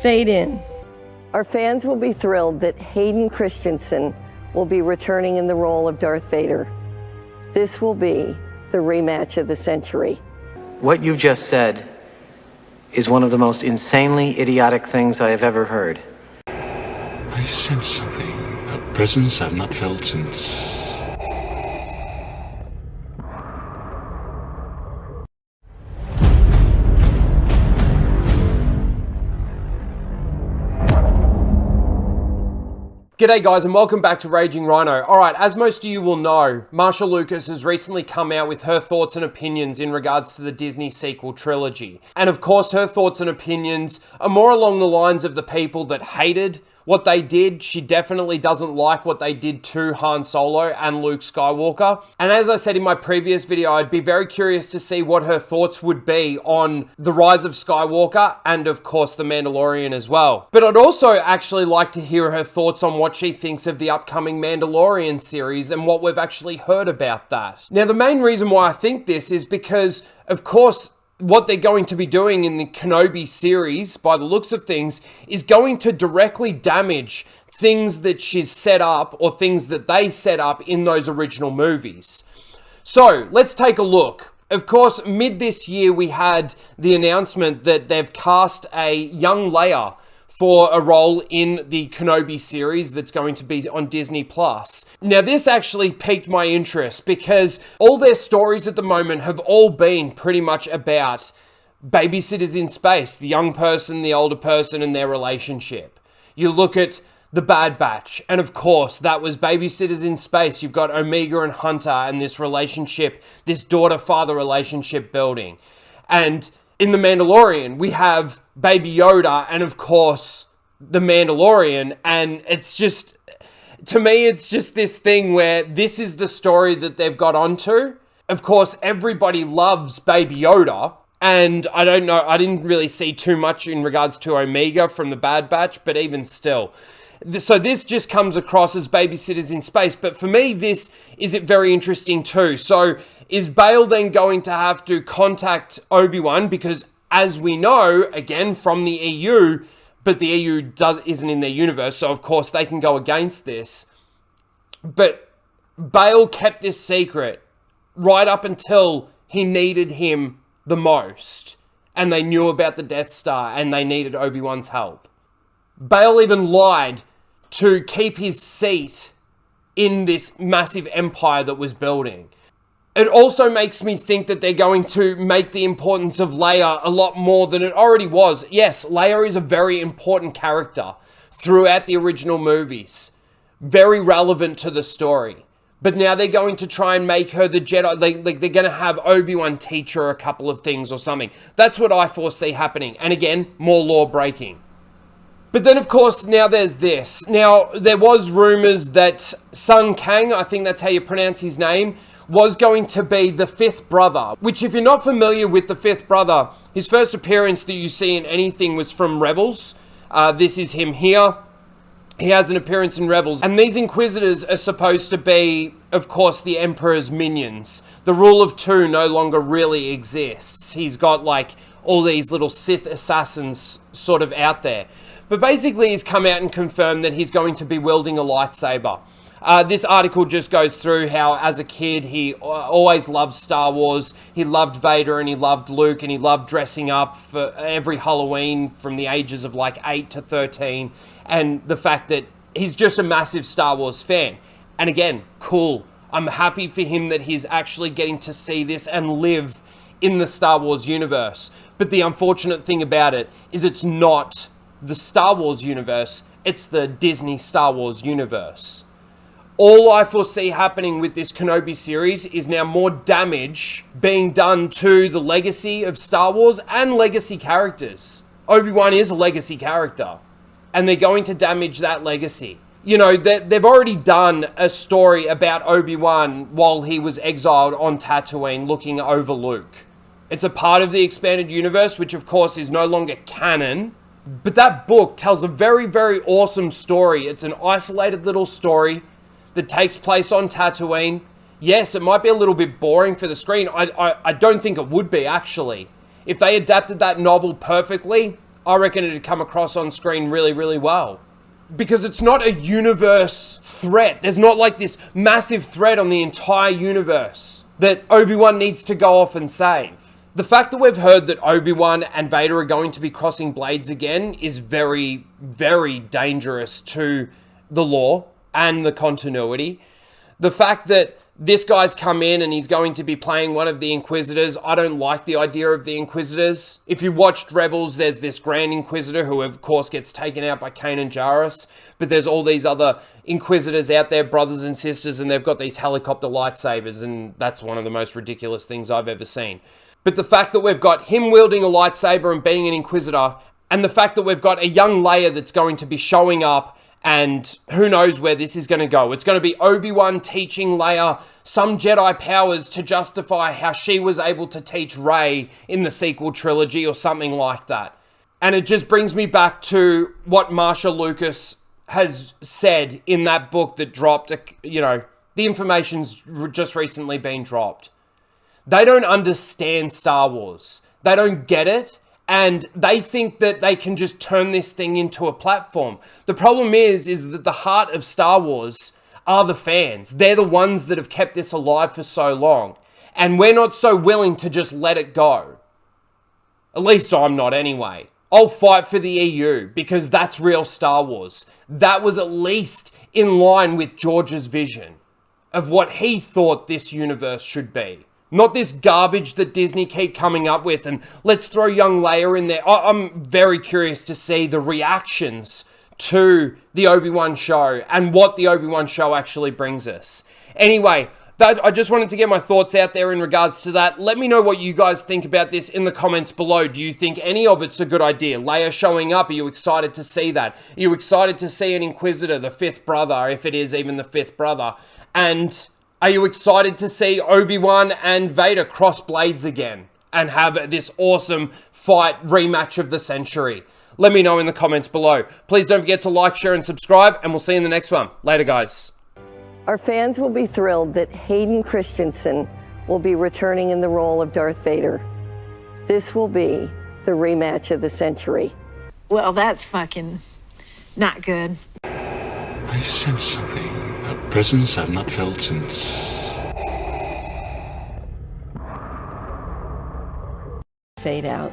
Fade in. Our fans will be thrilled that Hayden Christensen will be returning in the role of Darth Vader. This will be the rematch of the century. What you just said is one of the most insanely idiotic things I have ever heard. I sense something, a presence I've not felt since... G'day guys and welcome back to Raging Rhino. Alright, as most of you will know, Marcia Lucas has recently come out with her thoughts and opinions in regards to the Disney sequel trilogy. And of course her thoughts and opinions are more along the lines of the people that hated what they did. She definitely doesn't like what they did to Han Solo and Luke Skywalker. And as I said in my previous video, I'd be very curious to see what her thoughts would be on The Rise of Skywalker and of course The Mandalorian as well. But I'd also actually like to hear her thoughts on what she thinks of the upcoming Mandalorian series and what we've actually heard about that. Now, the main reason why I think this is because, of course, what they're going to be doing in the Kenobi series, by the looks of things, is going to directly damage things that she's set up or things that they set up in those original movies. So, let's take a look. Of course, mid this year, we had the announcement that they've cast a young Leia for a role in the Kenobi series that's going to be on Disney+. Now, this actually piqued my interest because all their stories at the moment have all been pretty much about babysitters in space, the young person, the older person, and their relationship. You look at The Bad Batch, and of course, that was babysitters in space. You've got Omega and Hunter and this relationship, this daughter-father relationship building. And in The Mandalorian, we have Baby Yoda and, of course, The Mandalorian. And it's just, to me, it's just this thing where this is the story that they've got onto. Of course, everybody loves Baby Yoda. And I don't know, I didn't really see too much in regards to Omega from The Bad Batch, but even still. So this just comes across as babysitters in space. But for me, this is very interesting too. So is Bail then going to have to contact Obi-Wan? Because as we know, again, from the EU, but the EU isn't in their universe. So of course they can go against this. But Bail kept this secret right up until he needed him the most. And they knew about the Death Star and they needed Obi-Wan's help. Bail even lied to keep his seat in this massive empire that was building. It also makes me think that they're going to make the importance of Leia a lot more than it already was. Yes, Leia is a very important character throughout the original movies. Very relevant to the story. But now they're going to try and make her the Jedi. They're going to have Obi-Wan teach her a couple of things or something. That's what I foresee happening. And again, more law breaking. But then, of course, now there's this. Now, there was rumors that Sun Kang, I think that's how you pronounce his name, was going to be the fifth brother. Which, if you're not familiar with the fifth brother, his first appearance that you see in anything was from Rebels. This is him here. He has an appearance in Rebels. And these Inquisitors are supposed to be, of course, the Emperor's minions. The rule of two no longer really exists. He's got, like, all these little Sith assassins sort of out there. But basically, he's come out and confirmed that he's going to be wielding a lightsaber. This article just goes through how, as a kid, he always loved Star Wars. He loved Vader and he loved Luke and he loved dressing up for every Halloween from the ages of like 8 to 13. And the fact that he's just a massive Star Wars fan. And again, cool. I'm happy for him that he's actually getting to see this and live in the Star Wars universe. But the unfortunate thing about it is it's not the Star Wars universe, it's the Disney Star Wars universe. All I foresee happening with this Kenobi series is now more damage being done to the legacy of Star Wars and legacy characters. Obi-Wan is a legacy character, and they're going to damage that legacy. You know, they've already done a story about Obi-Wan while he was exiled on Tatooine looking over Luke. It's a part of the expanded universe, which of course is no longer canon. But that book tells a very, very awesome story. It's an isolated little story that takes place on Tatooine. Yes, it might be a little bit boring for the screen. I don't think it would be, actually. If they adapted that novel perfectly, I reckon it'd come across on screen really, really well. Because it's not a universe threat. There's not like this massive threat on the entire universe that Obi-Wan needs to go off and save. The fact that we've heard that Obi-Wan and Vader are going to be crossing blades again is very, very dangerous to the lore and the continuity. The fact that this guy's come in and he's going to be playing one of the Inquisitors, I don't like the idea of the Inquisitors. If you watched Rebels, there's this Grand Inquisitor who of course gets taken out by Kanan Jarrus, but there's all these other Inquisitors out there, brothers and sisters, and they've got these helicopter lightsabers, and that's one of the most ridiculous things I've ever seen. But the fact that we've got him wielding a lightsaber and being an Inquisitor, and the fact that we've got a young Leia that's going to be showing up, and who knows where this is going to go. It's going to be Obi-Wan teaching Leia some Jedi powers to justify how she was able to teach Rey in the sequel trilogy or something like that. And it just brings me back to what Marcia Lucas has said in that book that dropped, you know, the information's just recently been dropped. They don't understand Star Wars. They don't get it. And they think that they can just turn this thing into a platform. The problem is that the heart of Star Wars are the fans. They're the ones that have kept this alive for so long. And we're not so willing to just let it go. At least I'm not anyway. I'll fight for the EU because that's real Star Wars. That was at least in line with George's vision of what he thought this universe should be. Not this garbage that Disney keep coming up with and let's throw young Leia in there. I'm very curious to see the reactions to the Obi-Wan show and what the Obi-Wan show actually brings us. Anyway, I just wanted to get my thoughts out there in regards to that. Let me know what you guys think about this in the comments below. Do you think any of it's a good idea? Leia showing up, are you excited to see that? Are you excited to see an Inquisitor, the fifth brother, if it is even the fifth brother? And are you excited to see Obi-Wan and Vader cross blades again and have this awesome fight rematch of the century? Let me know in the comments below. Please don't forget to like, share, and subscribe, and we'll see you in the next one. Later, guys. Our fans will be thrilled that Hayden Christensen will be returning in the role of Darth Vader. This will be the rematch of the century. Well, that's fucking not good. I sense something, a presence I've not felt since... Fade out.